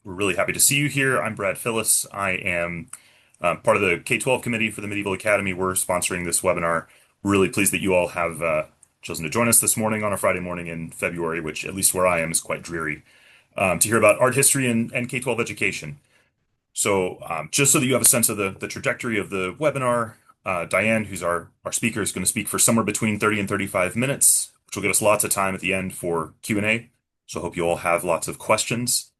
We're really happy to see you here. I'm Brad Phillis. I am part of the K-12 committee for the Medieval Academy. We're sponsoring this webinar. We're really pleased that you all have chosen to join us this morning on a Friday morning in February, which, at least where I am, is quite dreary, to hear about art history and K-12 education. So just so that you have a sense of the trajectory of the webinar, Diane, who's our speaker, is going to speak for somewhere between 30 and 35 minutes, which will give us lots of time at the end for Q&A. So I hope you all have lots of questions.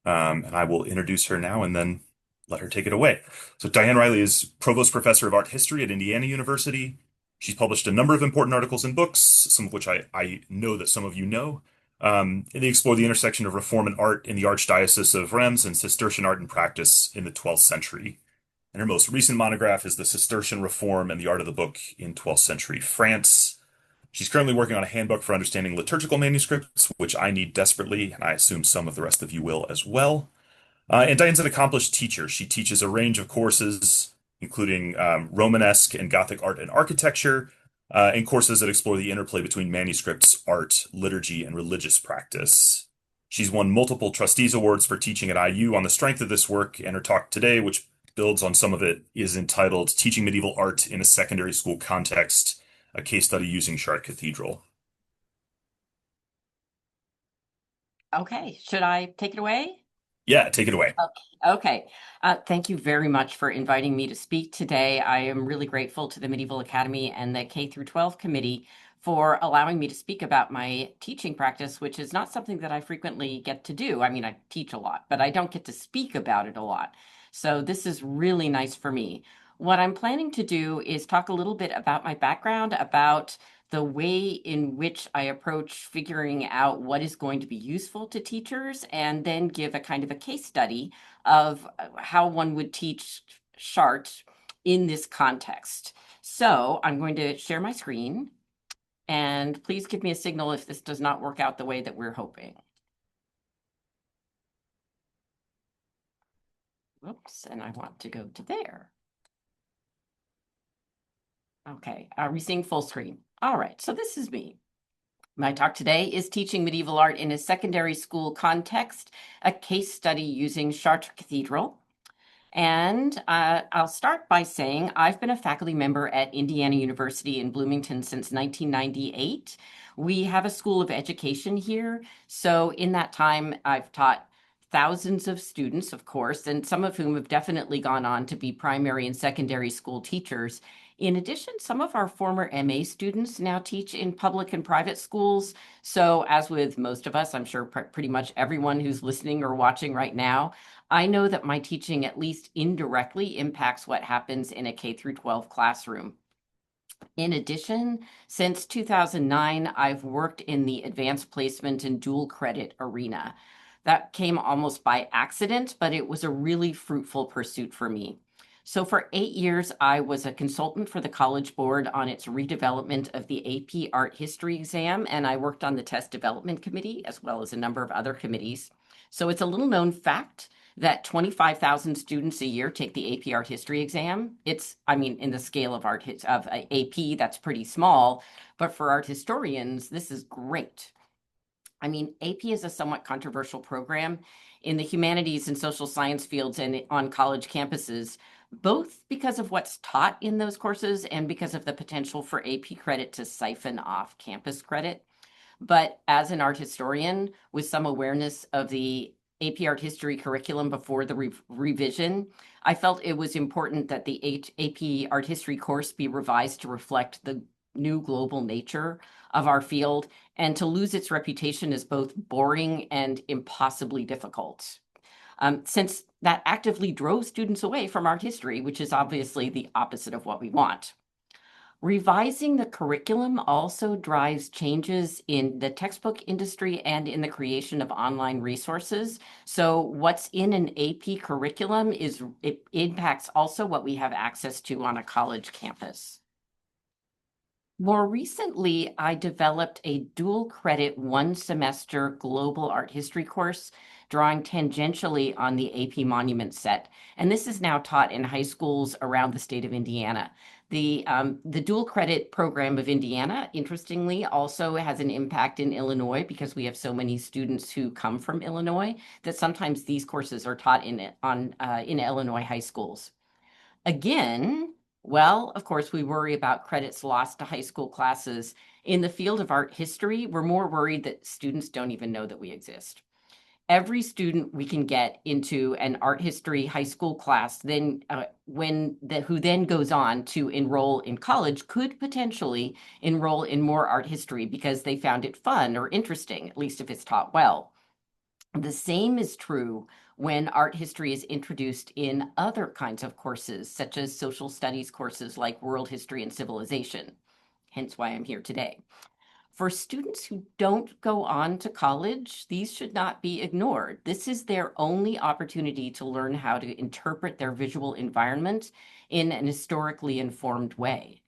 And I will introduce her now and then let her take it away. So Diane Reilly is Provost Professor of Art History at Indiana University. She's published a number of important articles and books, some of which I know that some of you know. And they explore the intersection of Reform and art in the Archdiocese of Reims and Cistercian art and practice in the 12th century. And her most recent monograph is The Cistercian Reform and the Art of the Book in 12th Century France. She's currently working on a handbook for understanding liturgical manuscripts, which I need desperately, and I assume some of the rest of you will as well. And Diane's an accomplished teacher. She teaches a range of courses, including Romanesque and Gothic art and architecture, and courses that explore the interplay between manuscripts, art, liturgy, and religious practice. She's won multiple trustees awards for teaching at IU on the strength of this work, and her talk today, which builds on some of it, is entitled Teaching Medieval Art in a Secondary School Context, a case study using Chartres Cathedral. Okay, should I take it away? Yeah, take it away. Okay. Thank you very much for inviting me to speak today. I am really grateful to the Medieval Academy and the K through 12 committee for allowing me to speak about my teaching practice, which is not something that I frequently get to do. I mean, I teach a lot, but I don't get to speak about it a lot. So this is really nice for me. What I'm planning to do is talk a little bit about my background, about the way in which I approach figuring out what is going to be useful to teachers, and then give a kind of a case study of how one would teach Chartres in this context. So I'm going to share my screen, and please give me a signal if this does not work out the way that we're hoping. Whoops, and I want to go to there. Okay, are we seeing full screen? All right, so this is me. My talk today is Teaching Medieval Art in a Secondary School Context, a case study using Chartres Cathedral. And I'll start by saying I've been a faculty member at Indiana University in Bloomington since 1998. We have a school of education here. So in that time, I've taught thousands of students, of course, and some of whom have definitely gone on to be primary and secondary school teachers. In addition, some of our former MA students now teach in public and private schools. So as with most of us, I'm sure pretty much everyone who's listening or watching right now, I know that my teaching at least indirectly impacts what happens in a K through 12 classroom. In addition, since 2009, I've worked in the advanced placement and dual credit arena. That came almost by accident, but it was a really fruitful pursuit for me. So for 8 years, I was a consultant for the College Board on its redevelopment of the AP Art History exam, and I worked on the test development committee as well as a number of other committees. So it's a little known fact that 25,000 students a year take the AP Art History exam. It's, I mean, in the scale of AP, that's pretty small, but for art historians, this is great. I mean, AP is a somewhat controversial program in the humanities and social science fields and on college campuses, both because of what's taught in those courses and because of the potential for AP credit to siphon off campus credit. But as an art historian with some awareness of the AP Art History curriculum before the revision, I felt it was important that the AP Art History course be revised to reflect the new global nature of our field and to lose its reputation as both boring and impossibly difficult. Since that actively drove students away from art history, which is obviously the opposite of what we want. Revising the curriculum also drives changes in the textbook industry and in the creation of online resources. So what's in an AP curriculum it impacts also what we have access to on a college campus. More recently, I developed a dual credit 1-semester global art history course drawing tangentially on the AP monument set. And this is now taught in high schools around the state of Indiana. The dual credit program of Indiana, interestingly, also has an impact in Illinois because we have so many students who come from Illinois that sometimes these courses are taught in Illinois high schools. Again, well, of course, we worry about credits lost to high school classes. In the field of art history, we're more worried that students don't even know that we exist. Every student we can get into an art history high school class, who then goes on to enroll in college, could potentially enroll in more art history because they found it fun or interesting, at least if it's taught well. The same is true when art history is introduced in other kinds of courses, such as social studies courses like world history and civilization, hence why I'm here today. For students who don't go on to college, these should not be ignored. This is their only opportunity to learn how to interpret their visual environment in an historically informed way.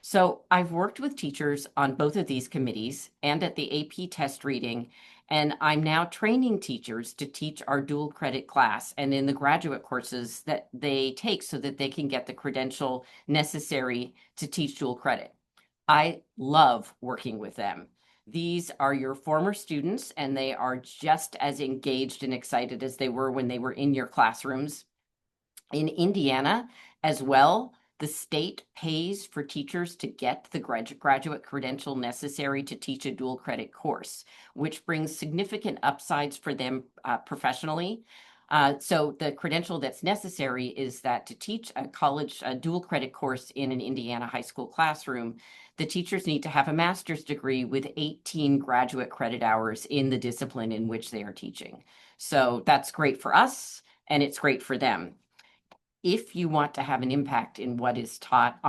So I've worked with teachers on both of these committees and at the AP test reading, and I'm now training teachers to teach our dual credit class and in the graduate courses that they take so that they can get the credential necessary to teach dual credit. I love working with them. These are your former students, and they are just as engaged and excited as they were when they were in your classrooms. In Indiana as well, the state pays for teachers to get the graduate credential necessary to teach a dual credit course, which brings significant upsides for them professionally. So the credential that's necessary is that to teach a dual credit course in an Indiana high school classroom, the teachers need to have a master's degree with 18 graduate credit hours in the discipline in which they are teaching. So that's great for us, and it's great for them. If you want to have an impact in what is taught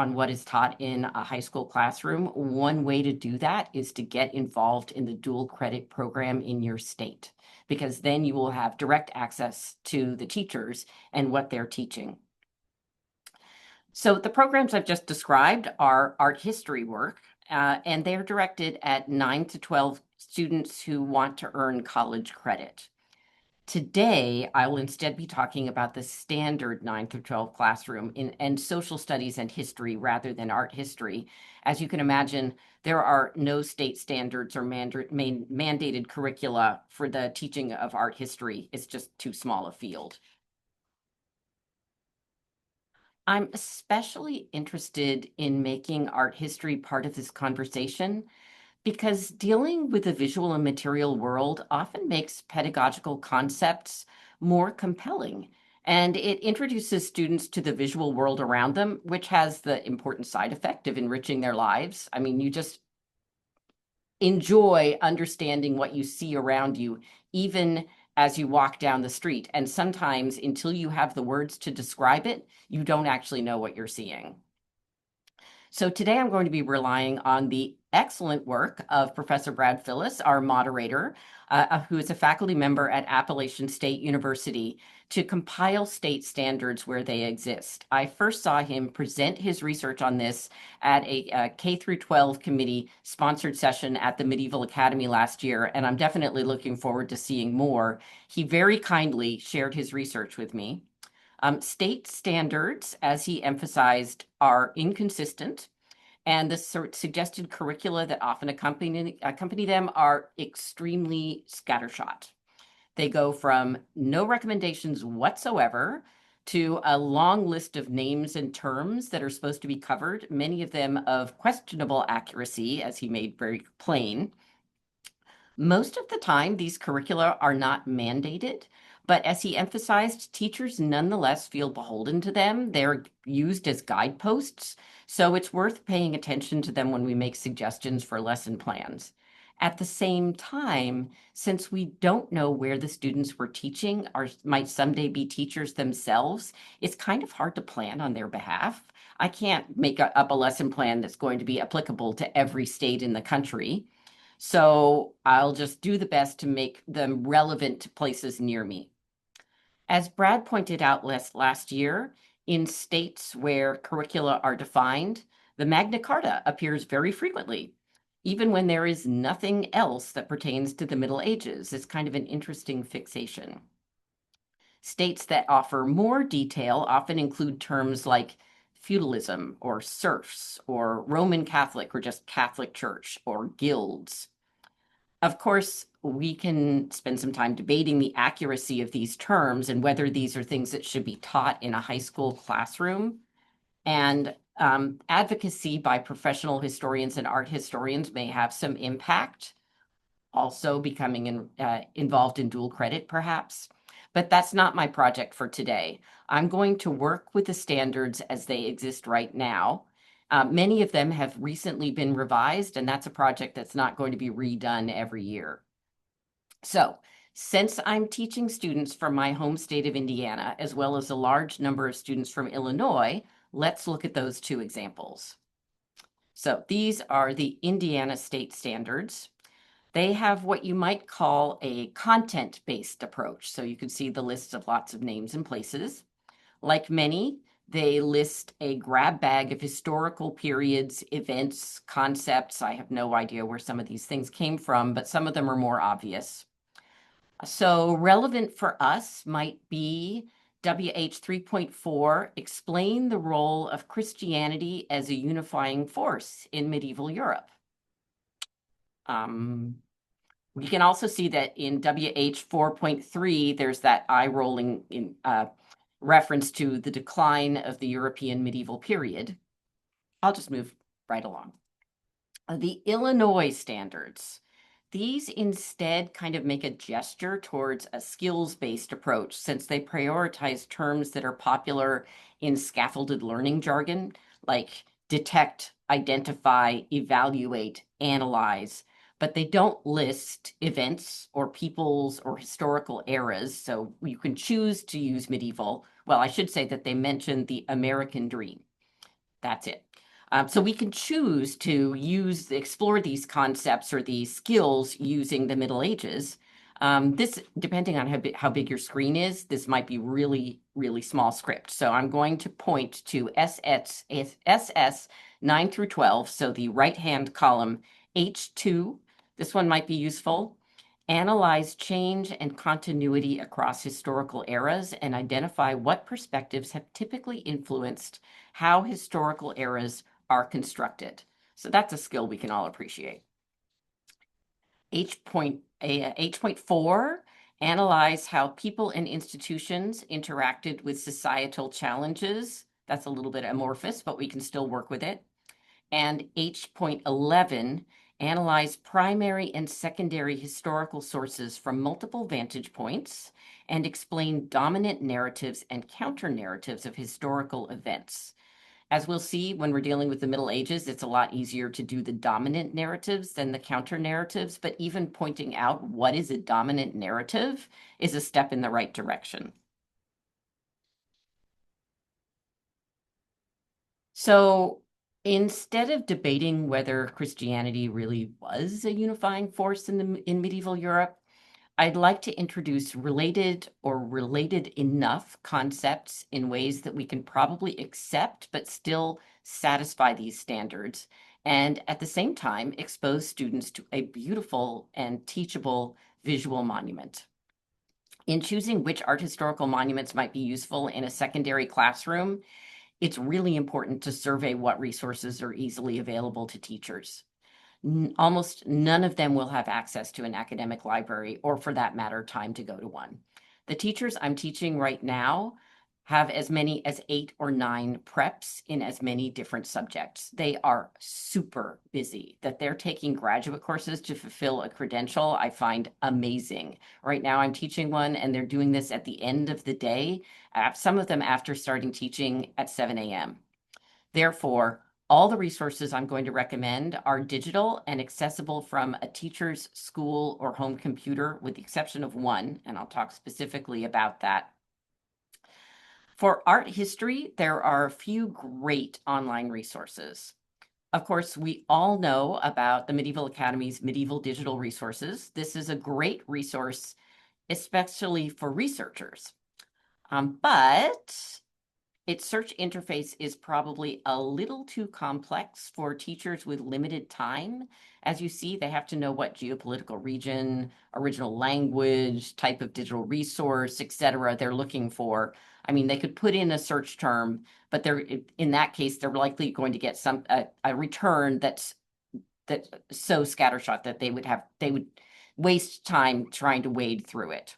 in a high school classroom, one way to do that is to get involved in the dual credit program in your state, because then you will have direct access to the teachers and what they're teaching. So the programs I've just described are art history work, and they're directed at 9 to 12 students who want to earn college credit. Today, I will instead be talking about the standard 9 through 12 classroom and social studies and history rather than art history. As you can imagine, there are no state standards or mandated curricula for the teaching of art history. It's just too small a field. I'm especially interested in making art history part of this conversation because dealing with the visual and material world often makes pedagogical concepts more compelling. And it introduces students to the visual world around them, which has the important side effect of enriching their lives. I mean, you just enjoy understanding what you see around you, even as you walk down the street. And sometimes, until you have the words to describe it, you don't actually know what you're seeing. So today I'm going to be relying on the excellent work of Professor Brad Phillis, our moderator, who is a faculty member at Appalachian State University, to compile state standards where they exist. I first saw him present his research on this at a K through 12 committee sponsored session at the Medieval Academy last year, and I'm definitely looking forward to seeing more. He very kindly shared his research with me. State standards, as he emphasized, are inconsistent, and the suggested curricula that often accompany them are extremely scattershot. They go from no recommendations whatsoever to a long list of names and terms that are supposed to be covered, many of them of questionable accuracy, as he made very plain. Most of the time, these curricula are not mandated, but as he emphasized, teachers nonetheless feel beholden to them. They're used as guideposts, so it's worth paying attention to them when we make suggestions for lesson plans. At the same time, since we don't know where the students we're teaching might someday be teachers themselves, it's kind of hard to plan on their behalf. I can't make up a lesson plan that's going to be applicable to every state in the country. So I'll just do the best to make them relevant to places near me. As Brad pointed out last year, in states where curricula are defined, the Magna Carta appears very frequently, even when there is nothing else that pertains to the Middle Ages. It's kind of an interesting fixation. States that offer more detail often include terms like feudalism or serfs or Roman Catholic or just Catholic Church or guilds. Of course, we can spend some time debating the accuracy of these terms and whether these are things that should be taught in a high school classroom. And advocacy by professional historians and art historians may have some impact, also becoming involved in dual credit, perhaps. But that's not my project for today. I'm going to work with the standards as they exist right now. Many of them have recently been revised, and that's a project that's not going to be redone every year. So, since I'm teaching students from my home state of Indiana, as well as a large number of students from Illinois, let's look at those two examples. So these are the Indiana state standards. They have what you might call a content-based approach. So you can see the list of lots of names and places. Like many, they list a grab bag of historical periods, events, concepts. I have no idea where some of these things came from, but some of them are more obvious. So relevant for us might be WH 3.4, explain the role of Christianity as a unifying force in medieval Europe. We can also see that in WH 4.3, there's that eye-rolling in reference to the decline of the European medieval period. I'll just move right along. The Illinois standards. These instead kind of make a gesture towards a skills-based approach, since they prioritize terms that are popular in scaffolded learning jargon, like detect, identify, evaluate, analyze, but they don't list events or peoples or historical eras, so you can choose to use medieval. Well, I should say that they mention the American dream. That's it. So we can choose to explore these concepts or these skills using the Middle Ages. This, depending on how big your screen is, this might be really, really small script. So I'm going to point to SS 9 through 12. So the right-hand column, H2, this one might be useful. Analyze change and continuity across historical eras and identify what perspectives have typically influenced how historical eras are constructed. So that's a skill we can all appreciate. H.4, analyze how people and institutions interacted with societal challenges. That's a little bit amorphous, but we can still work with it. And H.11, analyze primary and secondary historical sources from multiple vantage points and explain dominant narratives and counter-narratives of historical events. As we'll see when we're dealing with the Middle Ages, it's a lot easier to do the dominant narratives than the counter narratives, but even pointing out what is a dominant narrative is a step in the right direction. So instead of debating whether Christianity really was a unifying force in medieval Europe, I'd like to introduce related or related enough concepts in ways that we can probably accept but still satisfy these standards, and at the same time expose students to a beautiful and teachable visual monument. In choosing which art historical monuments might be useful in a secondary classroom, it's really important to survey what resources are easily available to teachers. Almost none of them will have access to an academic library, or for that matter, time to go to one. The teachers I'm teaching right now have as many as 8 or 9 preps in as many different subjects. They are super busy. That they're taking graduate courses to fulfill a credential, I find amazing. Right now I'm teaching one, and they're doing this at the end of the day, some of them after starting teaching at 7 a.m. Therefore, all the resources I'm going to recommend are digital and accessible from a teacher's school or home computer, with the exception of one, and I'll talk specifically about that. For art history, there are a few great online resources. Of course, we all know about the Medieval Academy's medieval digital resources. This is a great resource, especially for researchers. But its search interface is probably a little too complex for teachers with limited time As you see, they have to know what geopolitical region, original language, type of digital resource, etc. they're looking for. I mean, they could put in a search term, but in that case, they're likely going to get a return that's so scattershot that they would waste time trying to wade through it.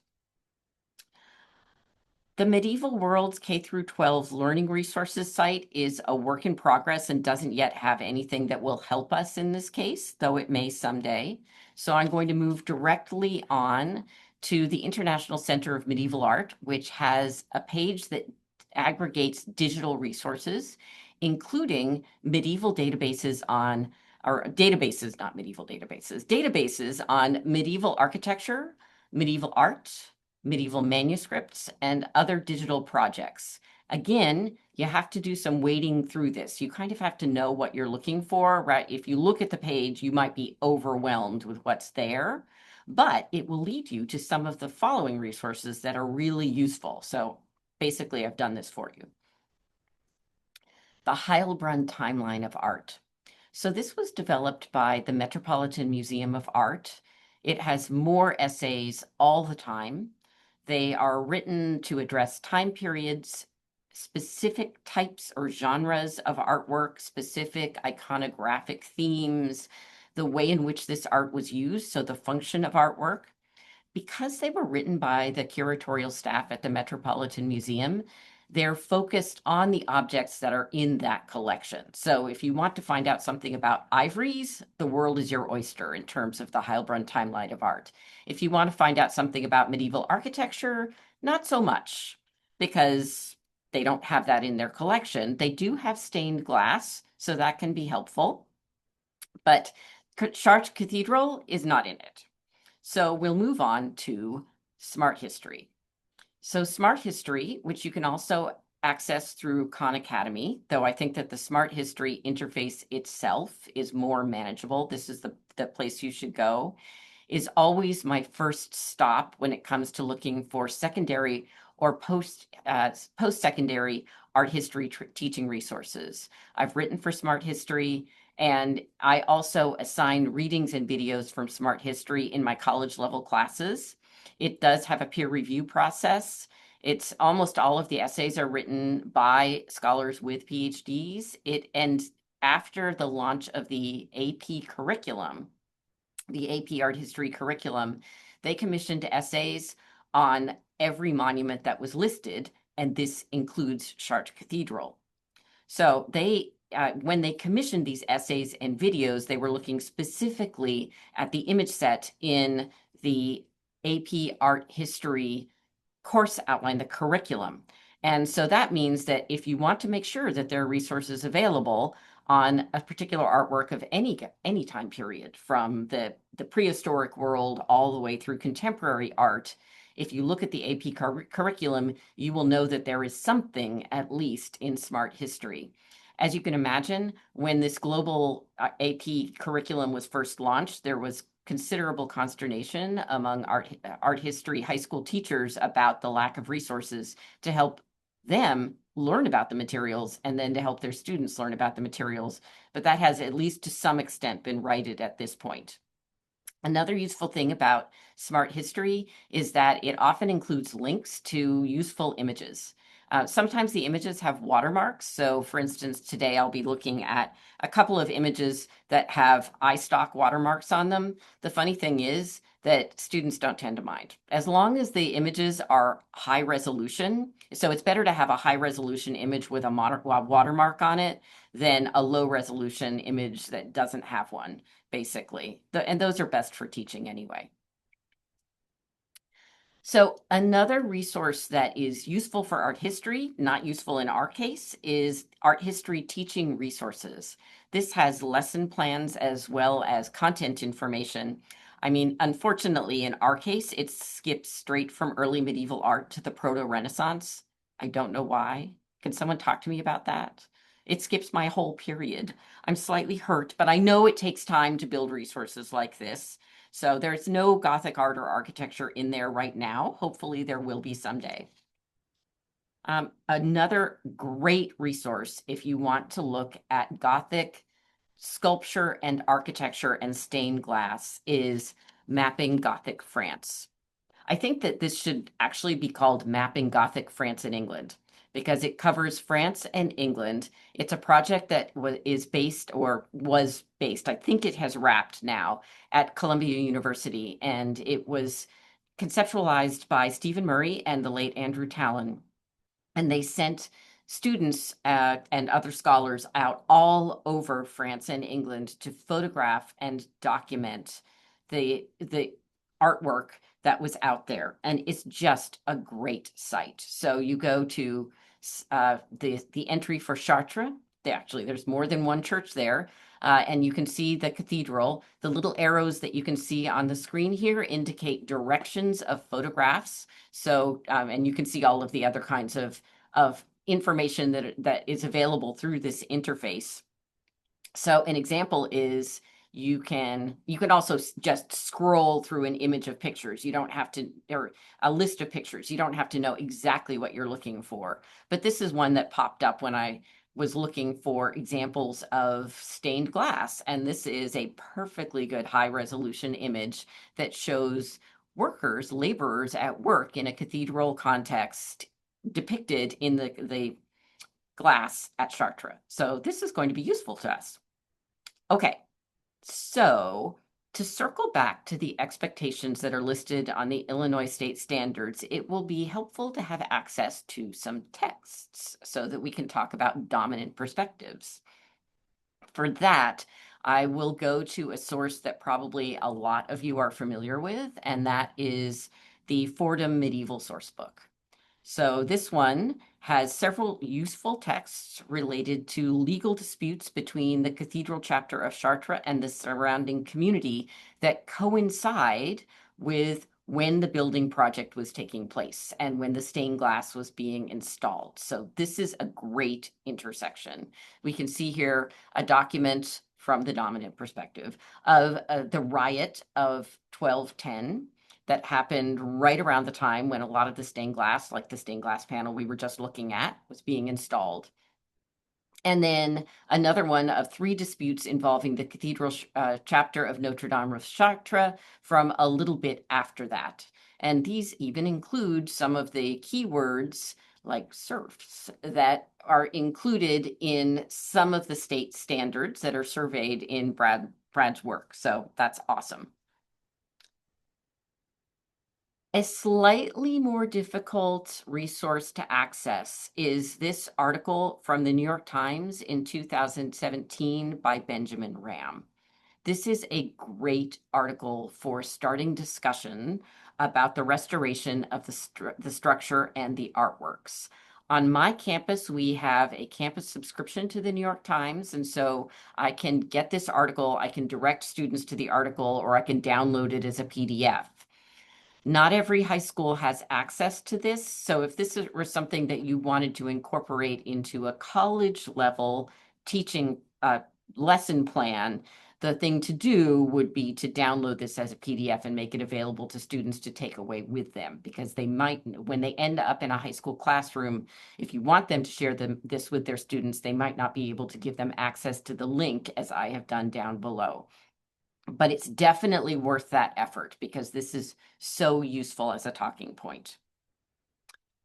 The Medieval Worlds K through 12 Learning Resources site is a work in progress and doesn't yet have anything that will help us in this case, though it may someday. So I'm going to move directly on to the International Center of Medieval Art, which has a page that aggregates digital resources, including medieval databases on, or databases, not medieval databases, databases on medieval architecture, medieval art, medieval manuscripts, and other digital projects. Again, you have to do some wading through this. You kind of have to know what you're looking for, right? If you look at the page, you might be overwhelmed with what's there, but it will lead you to some of the following resources that are really useful. So basically, I've done this for you. The Heilbronn Timeline of Art. So this was developed by the Metropolitan Museum of Art. It has more essays all the time. They are written to address time periods, specific types or genres of artwork, specific iconographic themes, the way in which this art was used, so the function of artwork. Because they were written by the curatorial staff at the Metropolitan Museum, they're focused on the objects that are in that collection. So if you want to find out something about ivories, the world is your oyster in terms of the Heilbronn Timeline of Art. If you want to find out something about medieval architecture, not so much, because they don't have that in their collection. They do have stained glass, so that can be helpful. But Chartres Cathedral is not in it. So we'll move on to Smart History. So Smart History, which you can also access through Khan Academy, though I think that the Smart History interface itself is more manageable. This is the place you should go, is always my first stop when it comes to looking for secondary or post-secondary art history teaching resources. I've written for Smart History, and I also assign readings and videos from Smart History in my college level classes. It does have a peer review process. It's almost all of the essays are written by scholars with PhDs. And after the launch of the AP curriculum, the AP Art History curriculum, they commissioned essays on every monument that was listed, and this includes Chartres Cathedral. So when they commissioned these essays and videos, they were looking specifically at the image set in the AP Art History course outline, the curriculum. And so that means that if you want to make sure that there are resources available on a particular artwork of any time period, from the prehistoric world all the way through contemporary art, if you look at the AP curriculum, you will know that there is something at least in Smart History. As you can imagine, when this global AP curriculum was first launched, there was considerable consternation among art history high school teachers about the lack of resources to help them learn about the materials and then to help their students learn about the materials. But that has, at least to some extent, been righted at this point. Another useful thing about Smart History is that it often includes links to useful images. Sometimes the images have watermarks. So for instance, today I'll be looking at a couple of images that have iStock watermarks on them. The funny thing is that students don't tend to mind. As long as the images are high resolution, so it's better to have a high resolution image with a watermark on it than a low resolution image that doesn't have one, basically. And those are best for teaching anyway. So another resource that is useful for art history, not useful in our case, is art history teaching resources. This has lesson plans as well as content information. I mean, unfortunately, in our case, it skips straight from early medieval art to the Proto-Renaissance. I don't know why. Can someone talk to me about that? It skips my whole period. I'm slightly hurt, but I know it takes time to build resources like this. So there's no Gothic art or architecture in there right now. Hopefully there will be someday. Another great resource if you want to look at Gothic Sculpture and Architecture and Stained Glass is Mapping Gothic France. I think that this should actually be called Mapping Gothic France and England because it covers France and England. It's a project that is based or was based, I think it has wrapped now, at Columbia University, and it was conceptualized by Stephen Murray and the late Andrew Tallon. And they sent students and other scholars out all over France and England to photograph and document the artwork that was out there. And it's just a great site. So you go to the entry for Chartres. Actually, there's more than one church there. And you can see the cathedral. The little arrows that you can see on the screen here indicate directions of photographs. So, and you can see all of the other kinds of information that is available through this interface. So an example is you can also just scroll through an image of pictures. You don't have to, or a list of pictures. You don't have to know exactly what you're looking for. But this is one that popped up when I was looking for examples of stained glass. And this is a perfectly good high resolution image that shows workers, laborers at work in a cathedral context depicted in the glass at Chartres. So this is going to be useful to us. Okay, so to circle back to the expectations that are listed on the Illinois state standards, it will be helpful to have access to some texts so that we can talk about dominant perspectives. For that, I will go to a source that probably a lot of you are familiar with, and that is the Fordham Medieval Sourcebook. So this one has several useful texts related to legal disputes between the cathedral chapter of Chartres and the surrounding community that coincide with when the building project was taking place and when the stained glass was being installed. So this is a great intersection. We can see here a document from the dominant perspective of the riot of 1210 that happened right around the time when a lot of the stained glass, like the stained glass panel we were just looking at, was being installed. And then another one of 3 disputes involving the cathedral chapter of Notre Dame of Chartres from a little bit after that. And these even include some of the keywords like serfs that are included in some of the state standards that are surveyed in Brad's work. So that's awesome. A slightly more difficult resource to access is this article from the New York Times in 2017 by Benjamin Ram. This is a great article for starting discussion about the restoration of the structure and the artworks. On my campus, we have a campus subscription to the New York Times, and so I can get this article, I can direct students to the article, or I can download it as a PDF. Not every high school has access to this. So if this were something that you wanted to incorporate into a college level teaching lesson plan, the thing to do would be to download this as a PDF and make it available to students to take away with them, because they might, when they end up in a high school classroom, if you want them to share this with their students, they might not be able to give them access to the link as I have done down below. But it's definitely worth that effort because this is so useful as a talking point.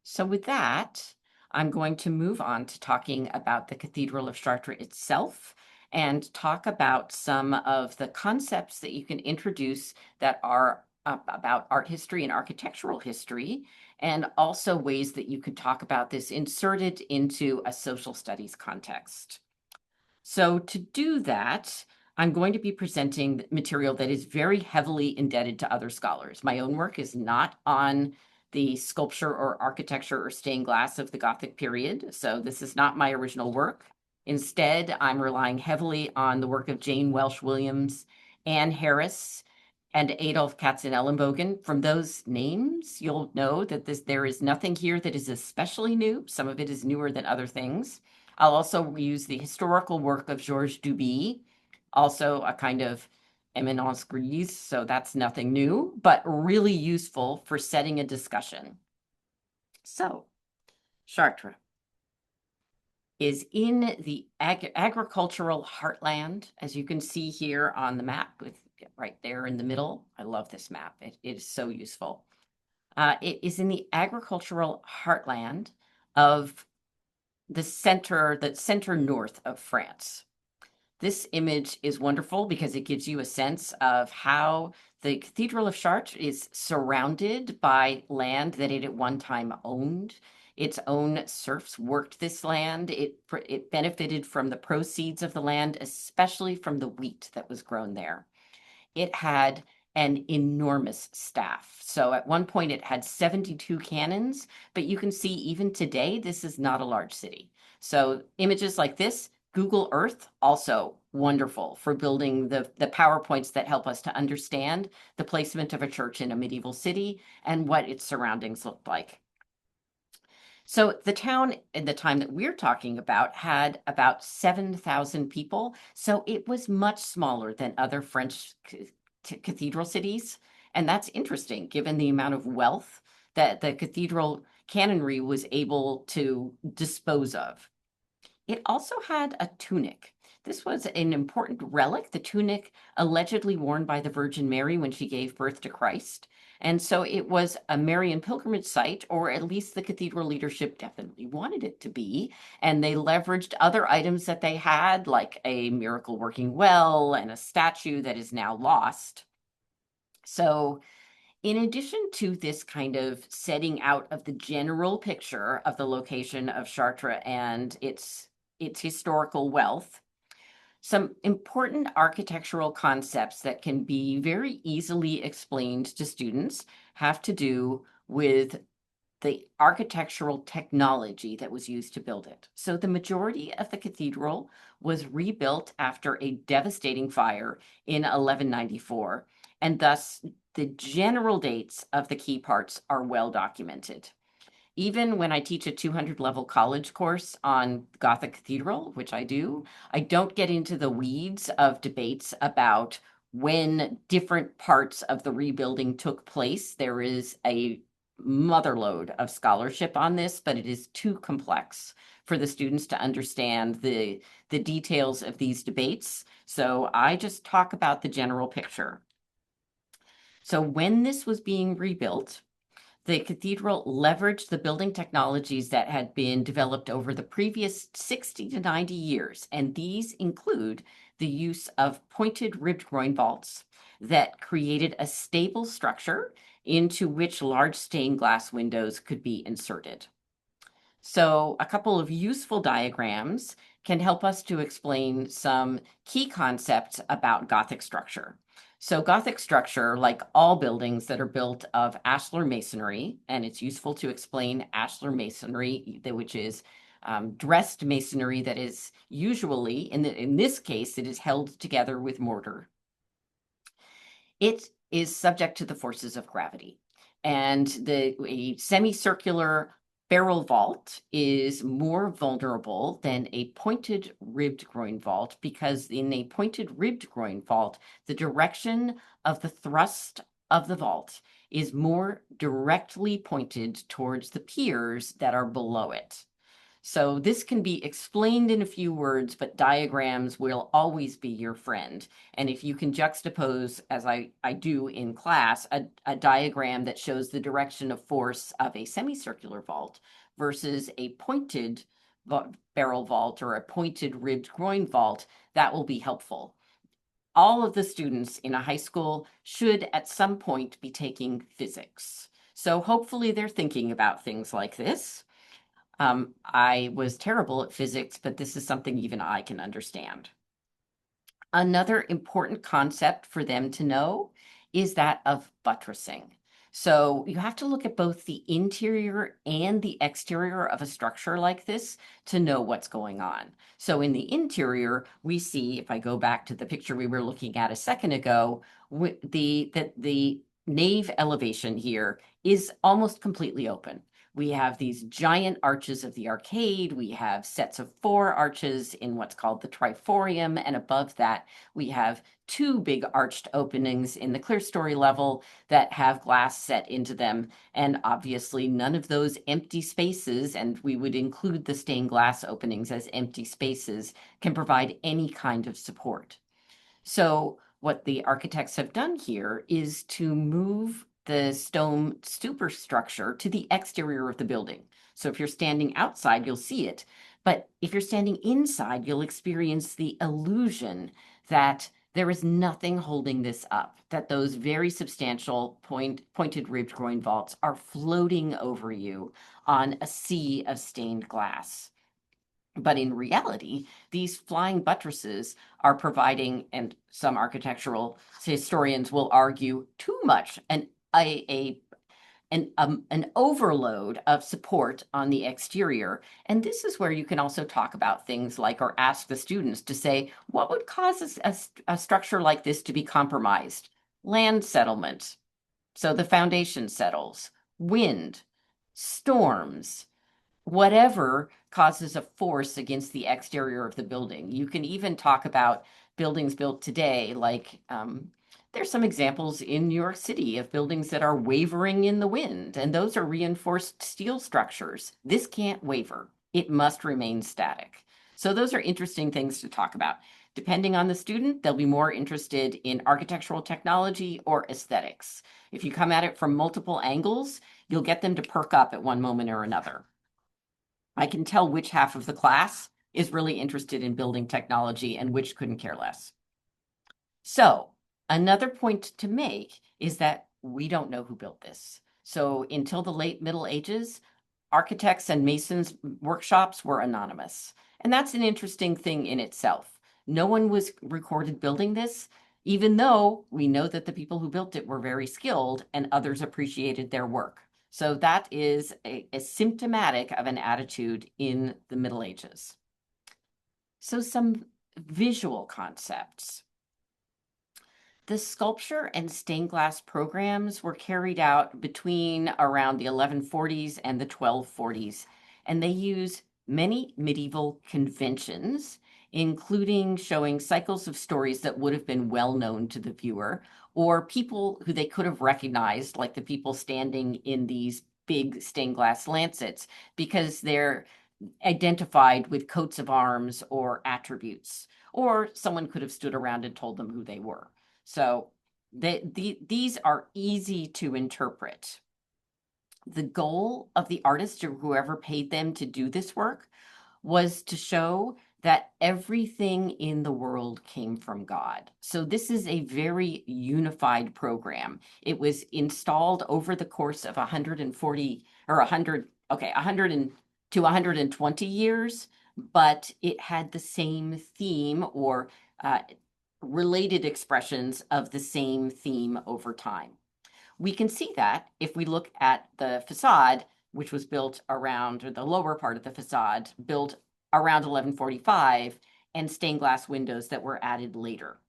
So with that, I'm going to move on to talking about the Cathedral of Chartres itself and talk about some of the concepts that you can introduce that are about art history and architectural history, and also ways that you could talk about this inserted into a social studies context. So to do that, I'm going to be presenting material that is very heavily indebted to other scholars. My own work is not on the sculpture or architecture or stained glass of the Gothic period, so this is not my original work. Instead, I'm relying heavily on the work of Jane Welsh Williams, Anne Harris, and Adolf Katzenellenbogen. From those names, you'll know that there is nothing here that is especially new. Some of it is newer than other things. I'll also use the historical work of Georges Duby, also a kind of eminence grise, so that's nothing new, but really useful for setting a discussion. So, Chartres. is in the agricultural heartland, as you can see here on the map, with right there in the middle. I love this map. It is so useful. It is in the agricultural heartland of the center north of France. This image is wonderful because it gives you a sense of how the Cathedral of Chartres is surrounded by land that it at one time owned. Its own serfs worked this land. It benefited from the proceeds of the land, especially from the wheat that was grown there. It had an enormous staff. So at one point it had 72 cannons, but you can see even today, this is not a large city. So images like this, Google Earth, also wonderful for building the PowerPoints that help us to understand the placement of a church in a medieval city and what its surroundings looked like. So the town in the time that we're talking about had about 7,000 people. So it was much smaller than other French cathedral cities. And that's interesting given the amount of wealth that the cathedral canonry was able to dispose of. It also had a tunic. This was an important relic, the tunic allegedly worn by the Virgin Mary when she gave birth to Christ. And so it was a Marian pilgrimage site, or at least the cathedral leadership definitely wanted it to be. And they leveraged other items that they had, like a miracle working well and a statue that is now lost. So in addition to this kind of setting out of the general picture of the location of Chartres and its historical wealth, some important architectural concepts that can be very easily explained to students have to do with the architectural technology that was used to build it. So the majority of the cathedral was rebuilt after a devastating fire in 1194, and thus the general dates of the key parts are well documented. Even when I teach a 200 level college course on Gothic Cathedral, which I do, I don't get into the weeds of debates about when different parts of the rebuilding took place. There is a motherload of scholarship on this, but it is too complex for the students to understand the details of these debates. So I just talk about the general picture. So when this was being rebuilt, the cathedral leveraged the building technologies that had been developed over the previous 60 to 90 years, and these include the use of pointed ribbed groin vaults that created a stable structure into which large stained glass windows could be inserted. So a couple of useful diagrams can help us to explain some key concepts about Gothic structure. So Gothic structure, like all buildings that are built of ashlar masonry, and it's useful to explain ashlar masonry, which is dressed masonry that is usually, in this case, it is held together with mortar. It is subject to the forces of gravity. And a semicircular barrel vault is more vulnerable than a pointed ribbed groin vault because in a pointed ribbed groin vault, the direction of the thrust of the vault is more directly pointed towards the piers that are below it. So this can be explained in a few words, but diagrams will always be your friend. And if you can juxtapose, as I do in class, a diagram that shows the direction of force of a semicircular vault versus a pointed barrel vault or a pointed ribbed groin vault, that will be helpful. All of the students in a high school should at some point be taking physics. So hopefully they're thinking about things like this. I was terrible at physics, but this is something even I can understand. Another important concept for them to know is that of buttressing. So you have to look at both the interior and the exterior of a structure like this to know what's going on. So in the interior, we see, if I go back to the picture we were looking at a second ago, the nave elevation here is almost completely open. We have these giant arches of the arcade. We have sets of 4 arches in what's called the triforium. And above that, we have 2 big arched openings in the clerestory level that have glass set into them. And obviously, none of those empty spaces, and we would include the stained glass openings as empty spaces, can provide any kind of support. So what the architects have done here is to move the stone superstructure to the exterior of the building. So if you're standing outside, you'll see it. But if you're standing inside, you'll experience the illusion that there is nothing holding this up, that those very substantial pointed ribbed groin vaults are floating over you on a sea of stained glass. But in reality, these flying buttresses are providing, and some architectural historians will argue, too much an overload of support on the exterior. And this is where you can also talk about things like, or ask the students to say, what would cause a structure like this to be compromised? Land settlement. So the foundation settles, wind, storms, whatever causes a force against the exterior of the building. You can even talk about buildings built today, like there's some examples in New York City of buildings that are wavering in the wind, and those are reinforced steel structures. This can't waver. It must remain static. So those are interesting things to talk about. Depending on the student, they'll be more interested in architectural technology or aesthetics. If you come at it from multiple angles, you'll get them to perk up at one moment or another. I can tell which half of the class is really interested in building technology and which couldn't care less. So another point to make is that we don't know who built this. So until the late Middle Ages, architects and masons workshops were anonymous. And that's an interesting thing in itself. No one was recorded building this, even though we know that the people who built it were very skilled and others appreciated their work. So that is a symptomatic of an attitude in the Middle Ages. So some visual concepts. The sculpture and stained glass programs were carried out between around the 1140s and the 1240s, and they use many medieval conventions, including showing cycles of stories that would have been well known to the viewer, or people who they could have recognized, like the people standing in these big stained glass lancets, because they're identified with coats of arms or attributes, or someone could have stood around and told them who they were. So these are easy to interpret. The goal of the artist or whoever paid them to do this work was to show that everything in the world came from God. So this is a very unified program. It was installed over the course of 140 or 100, okay, 100 to 120 years, but it had the same theme or related expressions of the same theme over time. We can see that if we look at the facade, which was built around, or the lower part of the facade, built around 1145, and stained glass windows that were added later.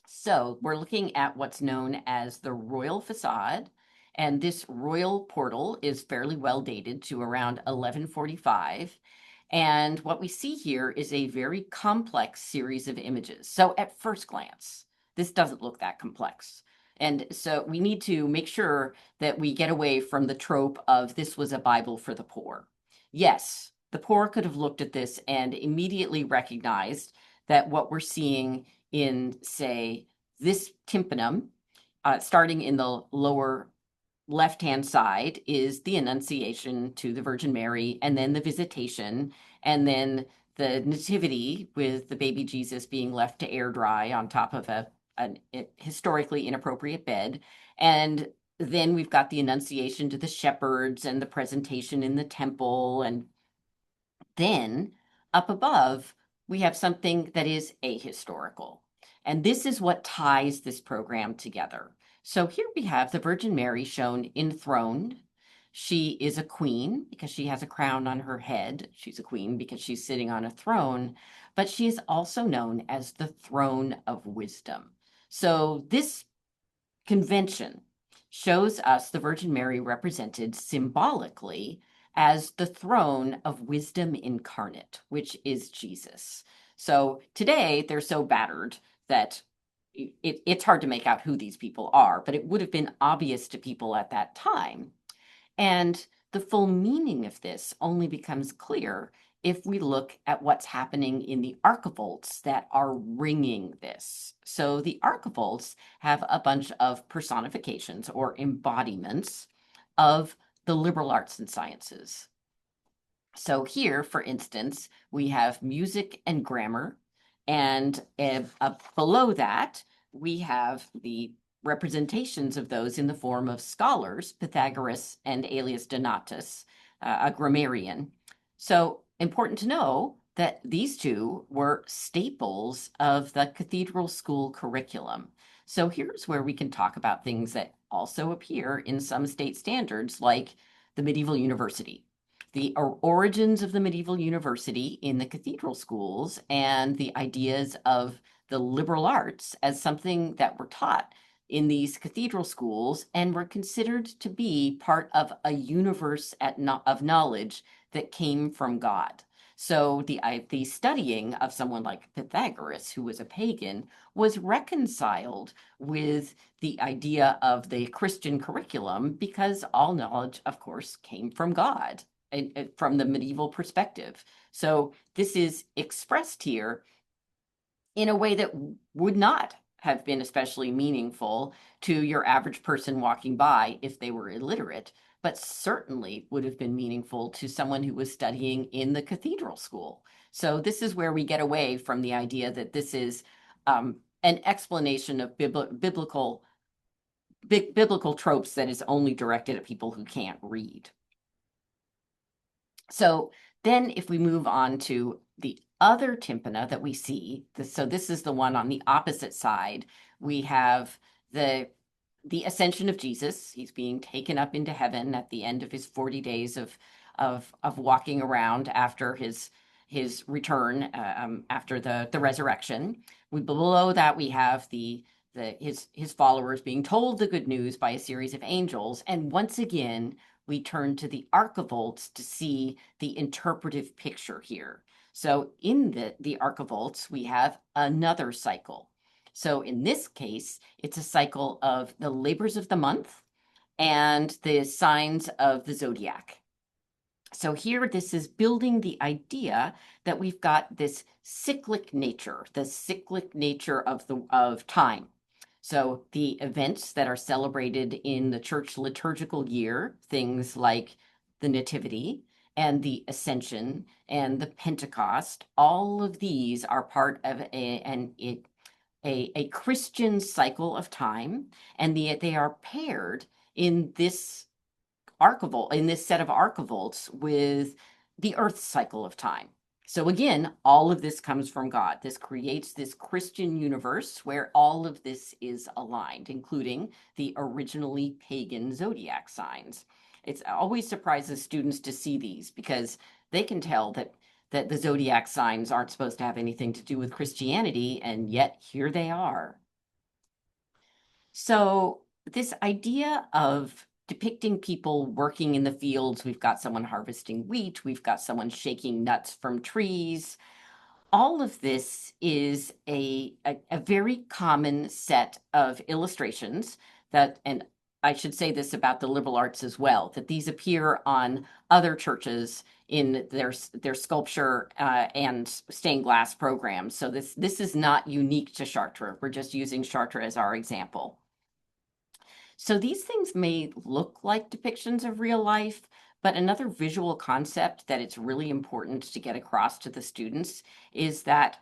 So we're looking at what's known as the royal facade, and this royal portal is fairly well dated to around 1145. And what we see here is a very complex series of images. So at first glance, this doesn't look that complex. And so we need to make sure that we get away from the trope of this was a Bible for the poor. Yes, the poor could have looked at this and immediately recognized that what we're seeing in, say, this tympanum, starting in the lower left-hand side, is the Annunciation to the Virgin Mary, and then the Visitation, and then the Nativity with the baby Jesus being left to air dry on top of an historically inappropriate bed. And then we've got the Annunciation to the shepherds and the presentation in the temple. And then up above, we have something that is ahistorical. And this is what ties this program together. So here we have the Virgin Mary shown enthroned. She is a queen because she has a crown on her head. She's a queen because she's sitting on a throne, but she is also known as the throne of wisdom. So this convention shows us the Virgin Mary represented symbolically as the throne of wisdom incarnate, which is Jesus. So today they're so battered that it's hard to make out who these people are, but it would have been obvious to people at that time. And the full meaning of this only becomes clear if we look at what's happening in the archivolts that are ringing this. So the archivolts have a bunch of personifications or embodiments of the liberal arts and sciences. So here, for instance, we have music and grammar, and below that, we have the representations of those in the form of scholars, Pythagoras and Aelius Donatus, a grammarian. So important to know that these two were staples of the cathedral school curriculum. So here's where we can talk about things that also appear in some state standards, like the medieval university, the origins of the medieval university in the cathedral schools, and the ideas of the liberal arts as something that were taught in these cathedral schools and were considered to be part of a universe of knowledge that came from God. So the studying of someone like Pythagoras, who was a pagan, was reconciled with the idea of the Christian curriculum because all knowledge, of course, came from God and from the medieval perspective. So this is expressed here in a way that would not have been especially meaningful to your average person walking by if they were illiterate, but certainly would have been meaningful to someone who was studying in the cathedral school. So this is where we get away from the idea that this is an explanation of biblical tropes that is only directed at people who can't read. So then if we move on to the other tympana that we see, so this is the one on the opposite side, we have the ascension of Jesus. He's being taken up into heaven at the end of his 40 days of walking around after his return, after the resurrection. Below that we have his followers being told the good news by a series of angels, and once again we turn to the archivolts to see the interpretive picture here. So in the archivolts, we have another cycle. So in this case, it's a cycle of the labors of the month and the signs of the zodiac. So here, this is building the idea that we've got this cyclic nature, the cyclic nature of time. So the events that are celebrated in the church liturgical year, things like the Nativity and the Ascension and the Pentecost, all of these are part of a Christian cycle of time, and they are paired in this set of archivolts with the Earth cycle of time. So again, all of this comes from God. This creates this Christian universe where all of this is aligned, including the originally pagan zodiac signs. It always surprises students to see these because they can tell that the zodiac signs aren't supposed to have anything to do with Christianity, and yet here they are. So this idea of depicting people working in the fields, we've got someone harvesting wheat, we've got someone shaking nuts from trees. All of this is a very common set of illustrations that, and I should say this about the liberal arts as well, that these appear on other churches in their sculpture and stained glass programs. So this is not unique to Chartres. We're just using Chartres as our example. So these things may look like depictions of real life, but another visual concept that it's really important to get across to the students is that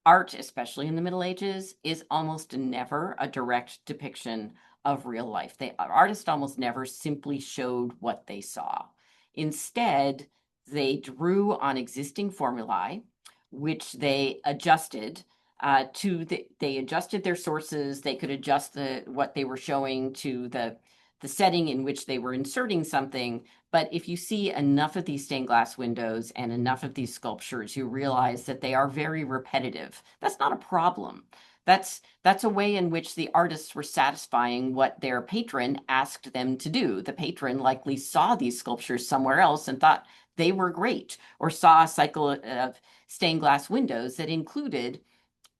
art, especially in the Middle Ages, is almost never a direct depiction of real life. Artists almost never simply showed what they saw. Instead, they drew on existing formulae, which they adjusted they adjusted their sources. They could adjust what they were showing to the setting in which they were inserting something. But if you see enough of these stained glass windows and enough of these sculptures, you realize that they are very repetitive. That's not a problem. that's a way in which the artists were satisfying what their patron asked them to do. The patron likely saw these sculptures somewhere else and thought they were great, or saw a cycle of stained glass windows that included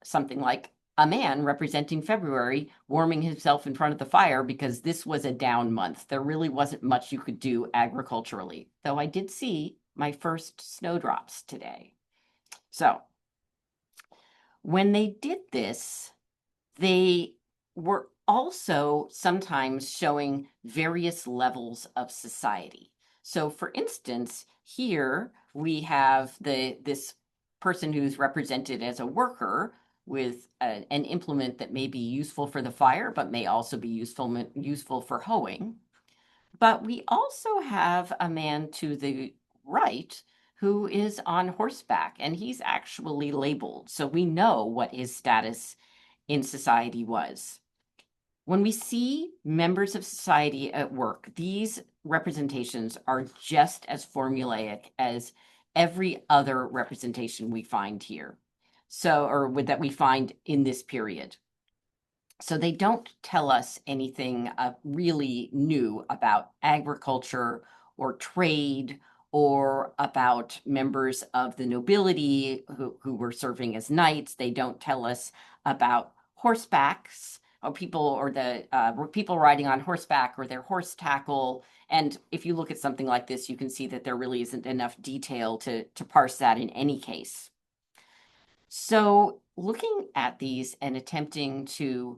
something like a man representing February warming himself in front of the fire because this was a down month. There really wasn't much you could do agriculturally, though I did see my first snowdrops today. So when they did this, they were also sometimes showing various levels of society. So for instance, here we have this person who's represented as a worker with an implement that may be useful for the fire, but may also be useful for hoeing. But we also have a man to the right who is on horseback, and he's actually labeled, so we know what his status in society was. When we see members of society at work, these representations are just as formulaic as every other representation we find here. So, that we find in this period. So they don't tell us anything really new about agriculture or trade or about members of the nobility who were serving as knights. They don't tell us about horsebacks or people riding on horseback or their horse tackle. And if you look at something like this, you can see that there really isn't enough detail to parse that in any case. So looking at these and attempting to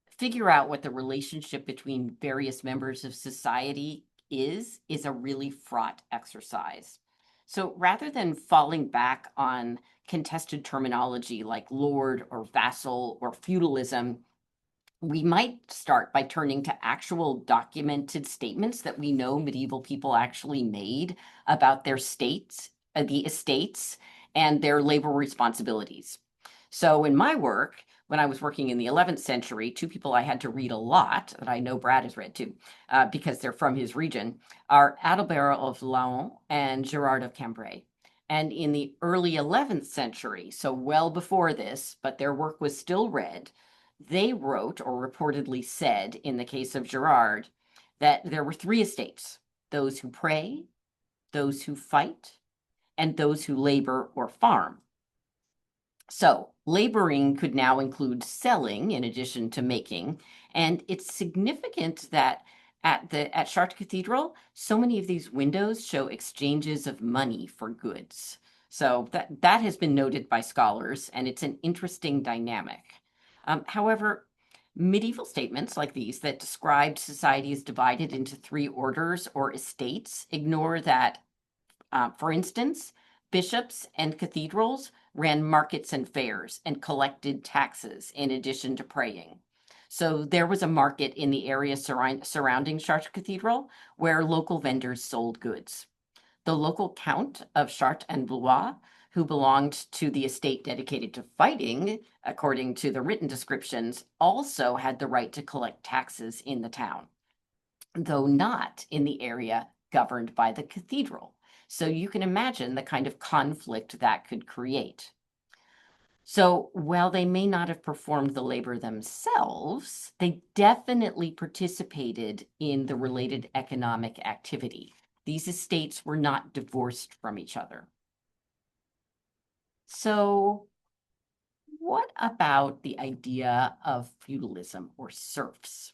figure out what the relationship between various members of society is a really fraught exercise. So rather than falling back on contested terminology like lord or vassal or feudalism, we might start by turning to actual documented statements that we know medieval people actually made about their states, the estates, and their labor responsibilities. So in my work, when I was working in the 11th century, two people I had to read a lot, that I know Brad has read too, because they're from his region, are Adalbert of Laon and Gerard of Cambrai. And in the early 11th century, so well before this, but their work was still read, they wrote or reportedly said, in the case of Gerard, that there were three estates: those who pray, those who fight, and those who labor or farm. So laboring could now include selling in addition to making. And it's significant that at Chartres Cathedral, so many of these windows show exchanges of money for goods. So that has been noted by scholars, and it's an interesting dynamic. However, medieval statements like these that described society as divided into three orders or estates ignore that, for instance, bishops and cathedrals ran markets and fairs and collected taxes in addition to praying. So there was a market in the area surrounding Chartres Cathedral where local vendors sold goods. The local count of Chartres and Blois, who belonged to the estate dedicated to fighting, according to the written descriptions, also had the right to collect taxes in the town, though not in the area governed by the cathedral. So you can imagine the kind of conflict that could create. So while they may not have performed the labor themselves, they definitely participated in the related economic activity. These estates were not divorced from each other. So what about the idea of feudalism or serfs?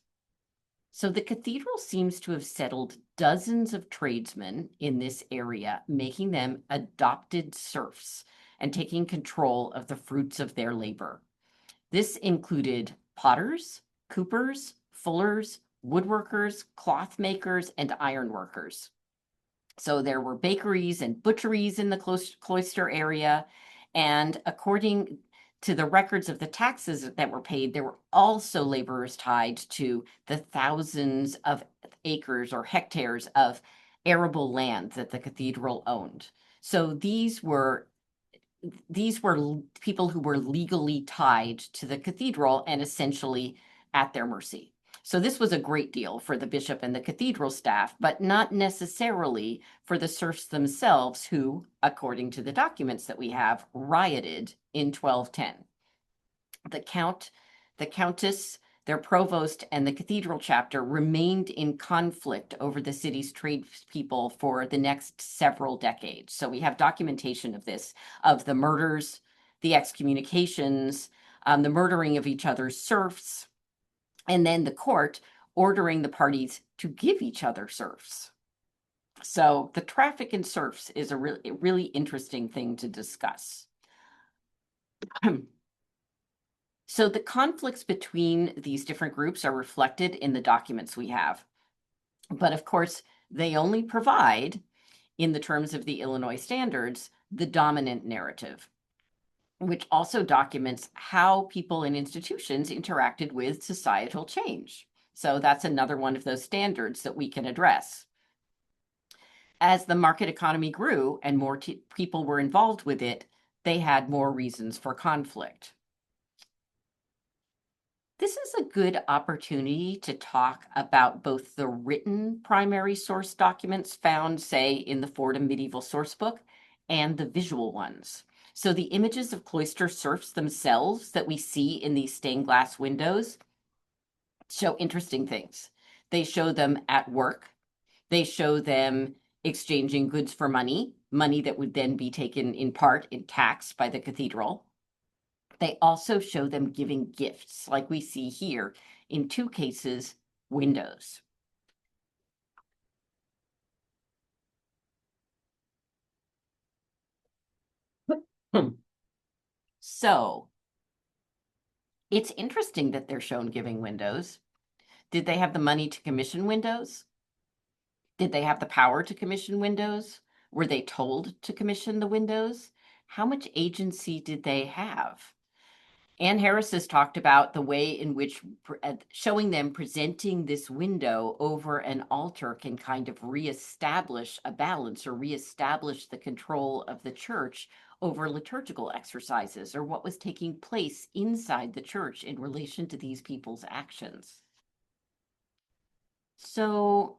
So the cathedral seems to have settled dozens of tradesmen in this area, making them adopted serfs and taking control of the fruits of their labor. This included potters, coopers, fullers, woodworkers, cloth makers, and ironworkers. So there were bakeries and butcheries in the cloister area. And according to the records of the taxes that were paid, there were also laborers tied to the thousands of acres or hectares of arable land that the cathedral owned. So these were people who were legally tied to the cathedral and essentially at their mercy. So this was a great deal for the bishop and the cathedral staff, but not necessarily for the serfs themselves who, according to the documents that we have, rioted in 1210. The count, the countess, their provost, and the cathedral chapter remained in conflict over the city's tradespeople for the next several decades. So we have documentation of this, of the murders, the excommunications, the murdering of each other's serfs, and then the court ordering the parties to give each other serfs. So the traffic in serfs is a really interesting thing to discuss. So the conflicts between these different groups are reflected in the documents we have. But of course, they only provide, in the terms of the Illinois standards, the dominant narrative, which also documents how people and institutions interacted with societal change. So that's another one of those standards that we can address. As the market economy grew and more people were involved with it, they had more reasons for conflict. This is a good opportunity to talk about both the written primary source documents found, say, in the Fordham Medieval Sourcebook, and the visual ones. So the images of cloister serfs themselves that we see in these stained glass windows show interesting things. They show them at work. They show them exchanging goods for money, money that would then be taken in part in tax by the cathedral. They also show them giving gifts, like we see here, in 2 cases, windows. So it's interesting that they're shown giving windows. Did they have the money to commission windows? Did they have the power to commission windows? Were they told to commission the windows? How much agency did they have? Ann Harris has talked about the way in which showing them presenting this window over an altar can kind of reestablish a balance or reestablish the control of the church over liturgical exercises or what was taking place inside the church in relation to these people's actions. So,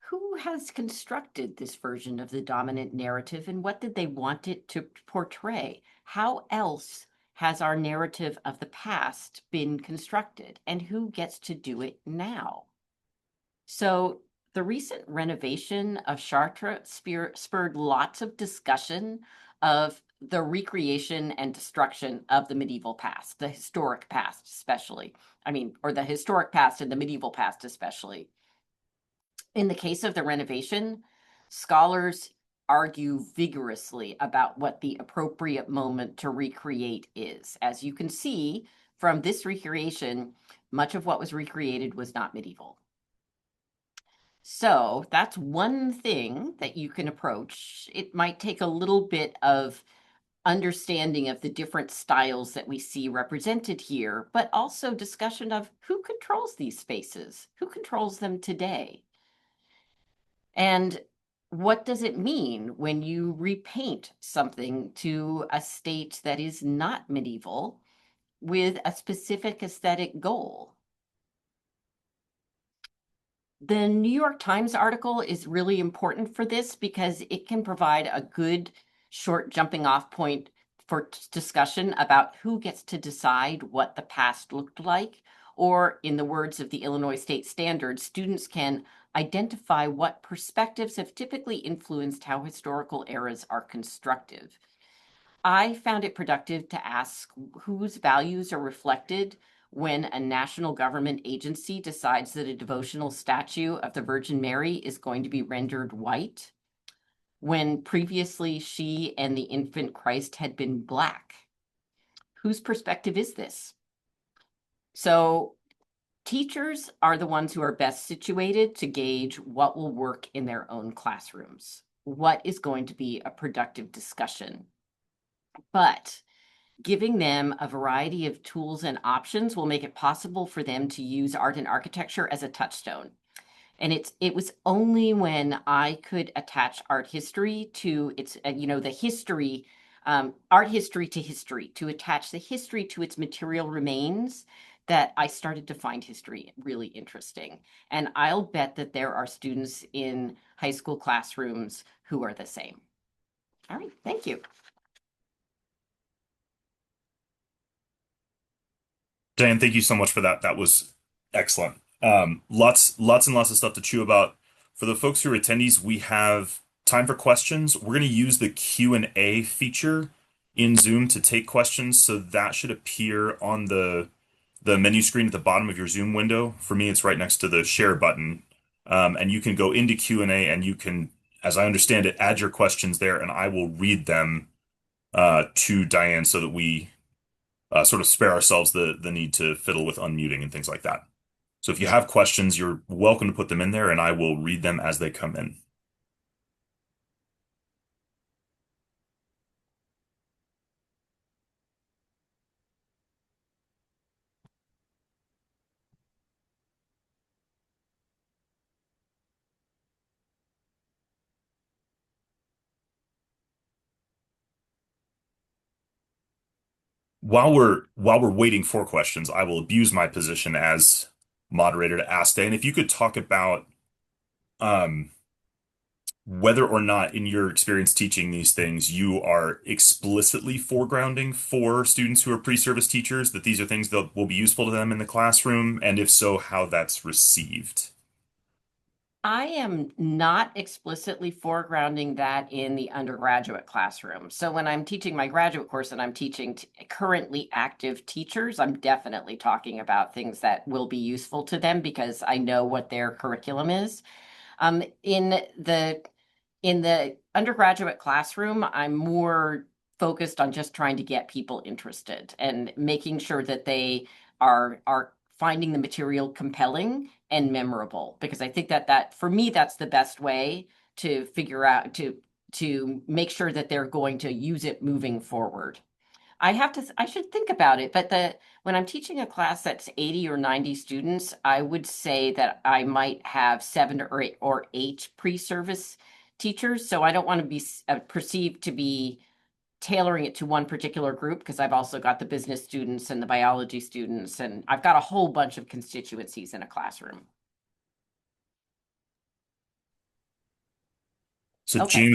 who has constructed this version of the dominant narrative and what did they want it to portray? How else has our narrative of the past been constructed, and who gets to do it now? So the recent renovation of Chartres spurred lots of discussion of the recreation and destruction of the medieval past, the historic past especially. Or the historic past and the medieval past especially. In the case of the renovation, scholars argue vigorously about what the appropriate moment to recreate is. As you can see from this recreation, much of what was recreated was not medieval. So that's one thing that you can approach. It might take a little bit of understanding of the different styles that we see represented here, but also discussion of who controls these spaces, who controls them today. And what does it mean when you repaint something to a state that is not medieval with a specific aesthetic goal? The New York Times article is really important for this because it can provide a good short jumping off point for discussion about who gets to decide what the past looked like, or in the words of the Illinois State Standards, students can identify what perspectives have typically influenced how historical eras are constructive. I found it productive to ask whose values are reflected when a national government agency decides that a devotional statue of the Virgin Mary is going to be rendered white, when previously she and the infant Christ had been black. Whose perspective is this? So teachers are the ones who are best situated to gauge what will work in their own classrooms, what is going to be a productive discussion. But giving them a variety of tools and options will make it possible for them to use art and architecture as a touchstone. And it was only when I could attach art history to its, the history, art history to history, to attach the history to its material remains, that I started to find history really interesting. And I'll bet that there are students in high school classrooms who are the same. All right, thank you. Diane, thank you so much for that. That was excellent. Lots and lots of stuff to chew about. For the folks who are attendees, we have time for questions. We're going to use the Q&A feature in Zoom to take questions, so that should appear on the menu screen at the bottom of your Zoom window. For me, it's right next to the share button. And you can go into Q&A and you can, as I understand it, add your questions there, and I will read them to Diane so that we sort of spare ourselves the need to fiddle with unmuting and things like that. So if you have questions, you're welcome to put them in there and I will read them as they come in. While we're waiting for questions, I will abuse my position as moderator to ask Diane if you could talk about um, whether or not, in your experience teaching these things, you are explicitly foregrounding for students who are pre-service teachers, that these are things that will be useful to them in the classroom, and if so, how that's received. I am not explicitly foregrounding that in the undergraduate classroom. So when I'm teaching my graduate course and I'm teaching currently active teachers, I'm definitely talking about things that will be useful to them because I know what their curriculum is. Um, in the in the undergraduate classroom, I'm more focused on just trying to get people interested and making sure that they are finding the material compelling and memorable, because I think that for me that's the best way to figure out to make sure that they're going to use it moving forward. I should think about it, but when I'm teaching a class that's 80 or 90 students, I would say that I might have 7 or 8 pre-service teachers. So I don't want to be perceived to be tailoring it to one particular group, because I've also got the business students and the biology students, and I've got a whole bunch of constituencies in a classroom. So Okay.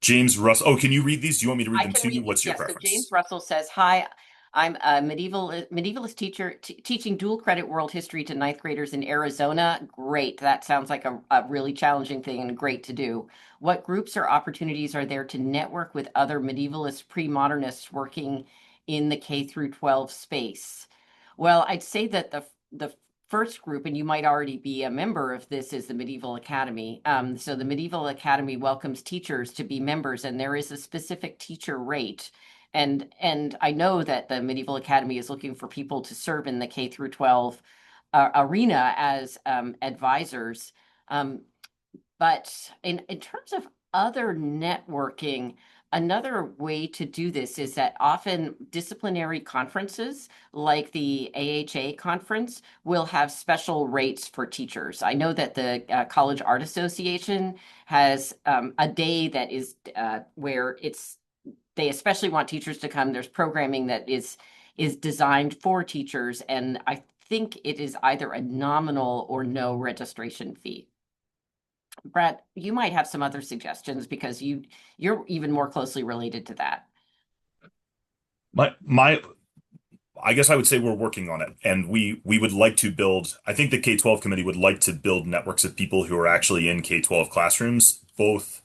James Russell. Oh, can you read these? Do you want me to read I them can to you? read these. What's your Yes. So James preference? Russell says, "Hi, I'm a medievalist teacher teaching dual credit world history to ninth graders in Arizona. Great. That sounds like a really challenging thing and great to do. What groups or opportunities are there to network with other medievalist pre-modernists working in the K through 12 space?" Well, I'd say that the first group, and you might already be a member of this, is the Medieval Academy. So the Medieval Academy welcomes teachers to be members, and there is a specific teacher rate. And I know that the Medieval Academy is looking for people to serve in the K through 12 arena as advisors. Um, but in terms of other networking, another way to do this is that often disciplinary conferences like the AHA conference will have special rates for teachers. I know that the College Art Association has a day that is where they especially want teachers to come. There's programming that is designed for teachers, and I think it is either a nominal or no registration fee. Brad, you might have some other suggestions because you're even more closely related to that. My I guess I would say we're working on it, and we would like to build. I think the K-12 committee would like to build networks of people who are actually in K-12 classrooms, both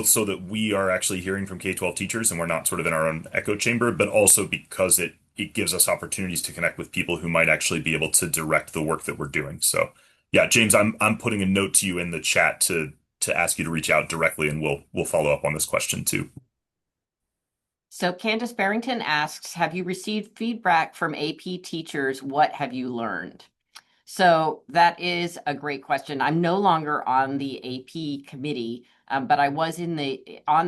so that we are actually hearing from K-12 teachers and we're not sort of in our own echo chamber, but also because it gives us opportunities to connect with people who might actually be able to direct the work that we're doing. So, yeah, James, I'm putting a note to you in the chat to ask you to reach out directly, and we'll follow up on this question too. So Candace Barrington asks, have you received feedback from AP teachers? What have you learned? So that is a great question. I'm no longer on the AP committee, but I was on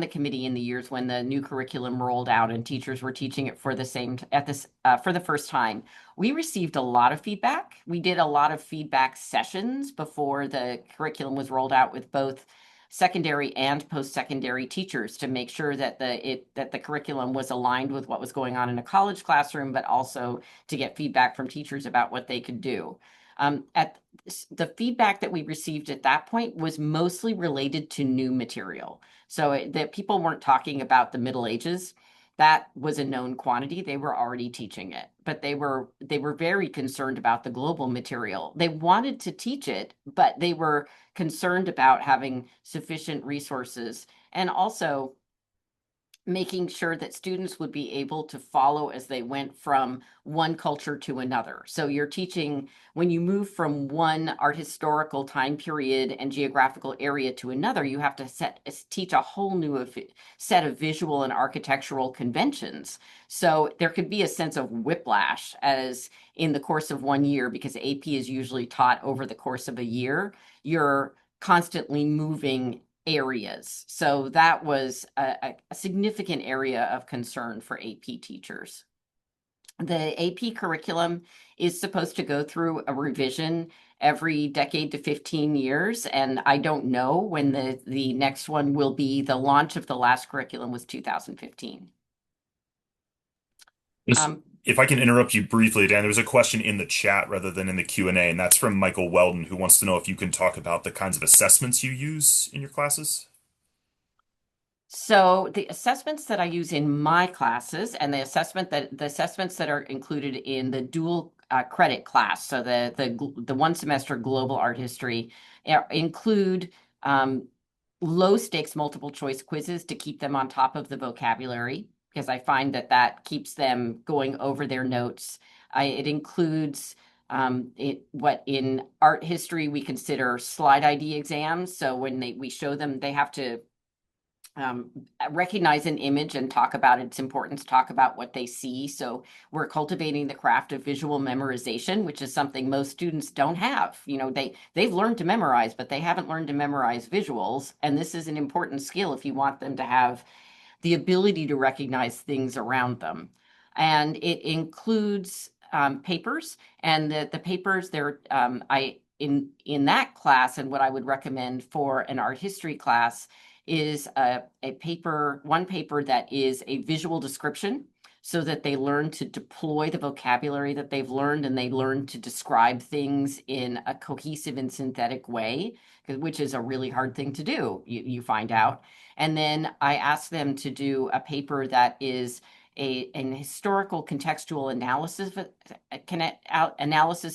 the committee in the years when the new curriculum rolled out and teachers were teaching it for the first time. We received a lot of feedback. We did a lot of feedback sessions before the curriculum was rolled out with both secondary and post-secondary teachers to make sure that the curriculum was aligned with what was going on in a college classroom, but also to get feedback from teachers about what they could do. At the feedback that we received at that point was mostly related to new material. So that people weren't talking about the Middle Ages. that was a known quantity. They were already teaching it, but they were very concerned about the global material. They wanted to teach it, but they were concerned about having sufficient resources and also making sure that students would be able to follow as they went from one culture to another. So you're teaching, when you move from one art historical time period and geographical area to another, you have to teach a whole new set of visual and architectural conventions. So there could be a sense of whiplash as in the course of 1 year, because AP is usually taught over the course of a year. You're constantly moving areas. So that was a significant area of concern for AP teachers. The AP curriculum is supposed to go through a revision every decade to 15 years, and I don't know when the next one will be. The launch of the last curriculum was 2015. If I can interrupt you briefly, Dan, there was a question in the chat rather than in the Q&A, and that's from Michael Weldon, who wants to know if you can talk about the kinds of assessments you use in your classes. So the assessments that I use in my classes and the assessments that are included in the dual credit class, so the 1 semester global art history, include low stakes multiple choice quizzes to keep them on top of the vocabulary, because I find that keeps them going over their notes. It includes what in art history we consider slide ID exams. So when we show them, they have to recognize an image and talk about its importance, talk about what they see. So we're cultivating the craft of visual memorization, which is something most students don't have. You know, they've learned to memorize, but they haven't learned to memorize visuals. And this is an important skill if you want them to have the ability to recognize things around them. And it includes papers, and the papers there, in that class, and what I would recommend for an art history class is one paper that is a visual description, so that they learn to deploy the vocabulary that they've learned, and they learn to describe things in a cohesive and synthetic way, which is a really hard thing to do, you find out. And then I ask them to do a paper that is an historical contextual analysis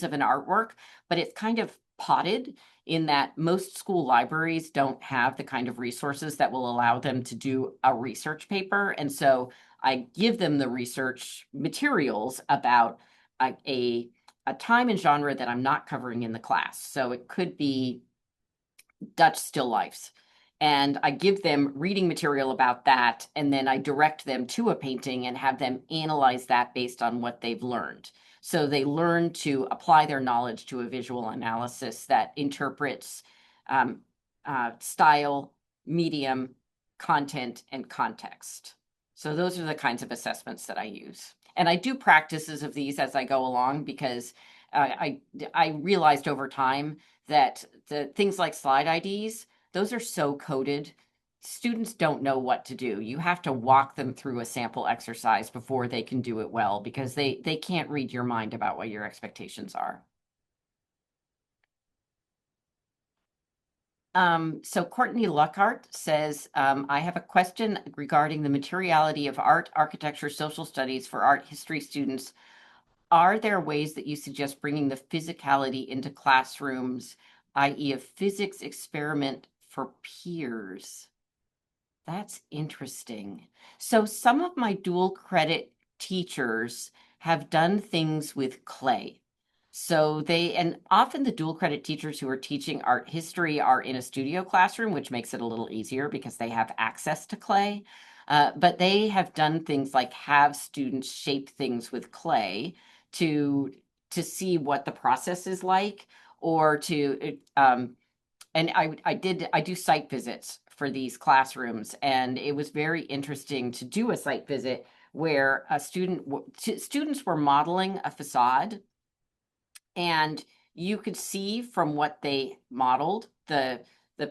of an artwork, but it's kind of potted in that most school libraries don't have the kind of resources that will allow them to do a research paper. And so I give them the research materials about a time and genre that I'm not covering in the class. So it could be Dutch still lifes. And I give them reading material about that, and then I direct them to a painting and have them analyze that based on what they've learned. So they learn to apply their knowledge to a visual analysis that interprets style, medium, content, and context. So those are the kinds of assessments that I use. And I do practices of these as I go along, because I realized over time that the things like slide IDs, those are so coded. Students don't know what to do. You have to walk them through a sample exercise before they can do it well, because they can't read your mind about what your expectations are. So Courtney Luckhart says, I have a question regarding the materiality of art, architecture, social studies for art history students. Are there ways that you suggest bringing the physicality into classrooms, i.e. a physics experiment for peers? That's interesting. So some of my dual credit teachers have done things with clay. So and often the dual credit teachers who are teaching art history are in a studio classroom, which makes it a little easier because they have access to clay. But they have done things like have students shape things with clay to see what the process is like, or and I do site visits for these classrooms, and it was very interesting to do a site visit where students were modeling a facade, and you could see from what they modeled, the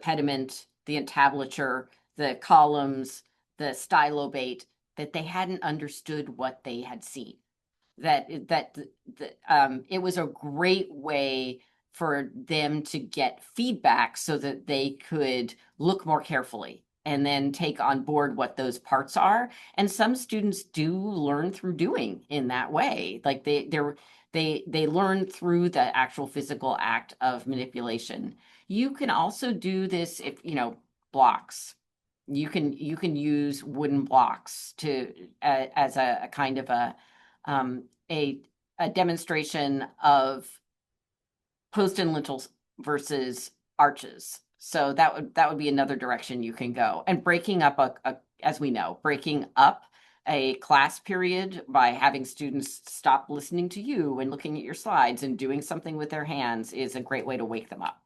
pediment, the entablature, the columns, the stylobate, that they hadn't understood what they had seen. It was a great way for them to get feedback so that they could look more carefully and then take on board what those parts are. And some students do learn through doing in that way. Like they learn through the actual physical act of manipulation. You can also do this if, blocks. You can use wooden blocks to as a kind of um, a a demonstration of post and lintels versus arches. So that would be another direction you can go. And breaking up as we know, breaking up a class period by having students stop listening to you and looking at your slides and doing something with their hands is a great way to wake them up.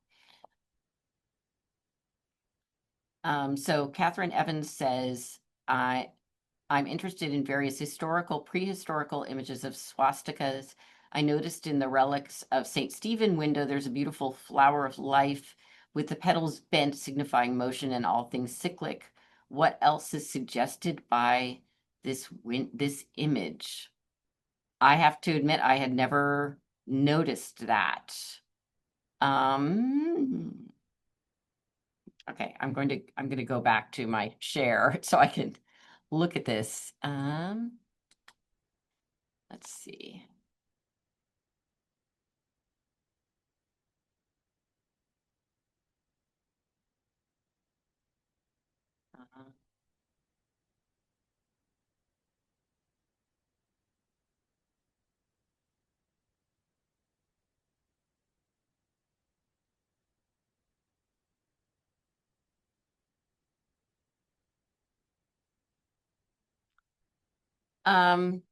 So Catherine Evans says, I'm interested in various historical, prehistorical images of swastikas. I noticed in the relics of St. Stephen window, there's a beautiful flower of life with the petals bent, signifying motion and all things cyclic. What else is suggested by this image? I have to admit, I had never noticed that. Okay, I'm going to go back to my share so I can look at this. Let's see. Uh, Um,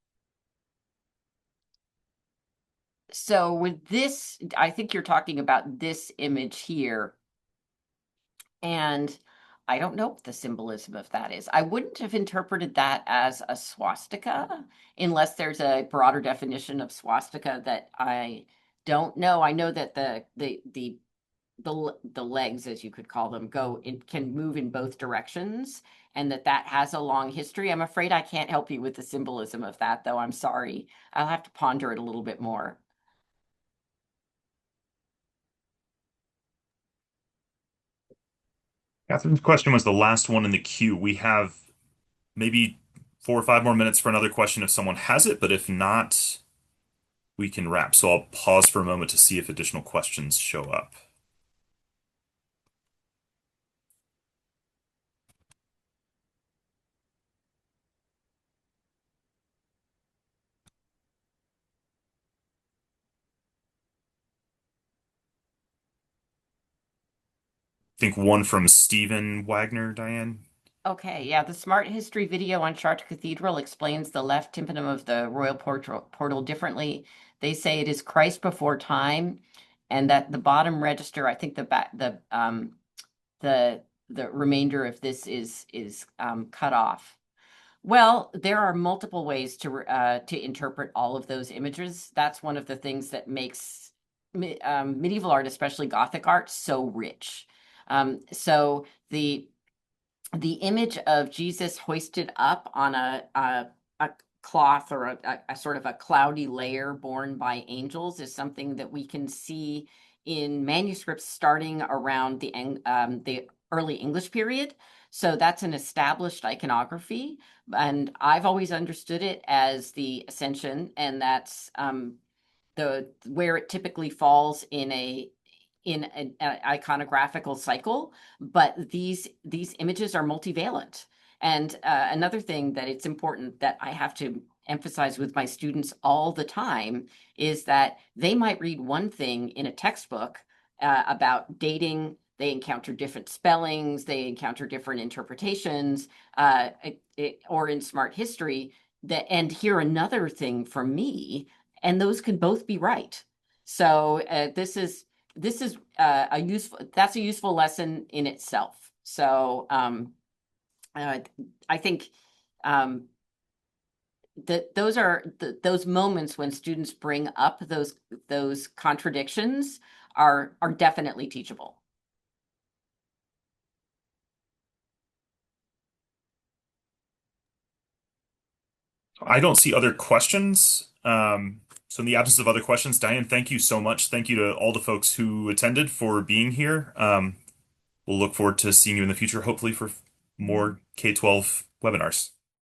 so with this, I think you're talking about this image here. And I don't know what the symbolism of that is. I wouldn't have interpreted that as a swastika unless there's a broader definition of swastika that I don't know. I know that the legs, as you could call them, can move in both directions, and that has a long history. I'm afraid I can't help you with the symbolism of that, though. I'm sorry. I'll have to ponder it a little bit more. Catherine's question was the last one in the queue. We have maybe 4 or 5 more minutes for another question if someone has it, but if not, we can wrap. So I'll pause for a moment to see if additional questions show up. I think one from Stephen Wagner, Diane. Okay, yeah, the Smart History video on Chartres Cathedral explains the left tympanum of the royal portal differently. They say it is Christ before time, and that the bottom register, I think the the remainder of this is cut off. Well, there are multiple ways to interpret all of those images. That's one of the things that makes medieval art, especially Gothic art, so rich. So the image of Jesus hoisted up on a cloth or a sort of a cloudy layer borne by angels is something that we can see in manuscripts starting around the early English period. So that's an established iconography, and I've always understood it as the Ascension, and that's the where it typically falls in an iconographical cycle, but these images are multivalent. And another thing that it's important that I have to emphasize with my students all the time is that they might read one thing in a textbook about dating. They encounter different spellings, they encounter different interpretations, or in smart history, and hear another thing from me, and those can both be right. So this is a useful lesson in itself. So I think that those moments when students bring up those contradictions are definitely teachable. I don't see other questions. So in the absence of other questions, Diane, thank you so much. Thank you to all the folks who attended for being here. We'll look forward to seeing you in the future, hopefully for more K-12 webinars.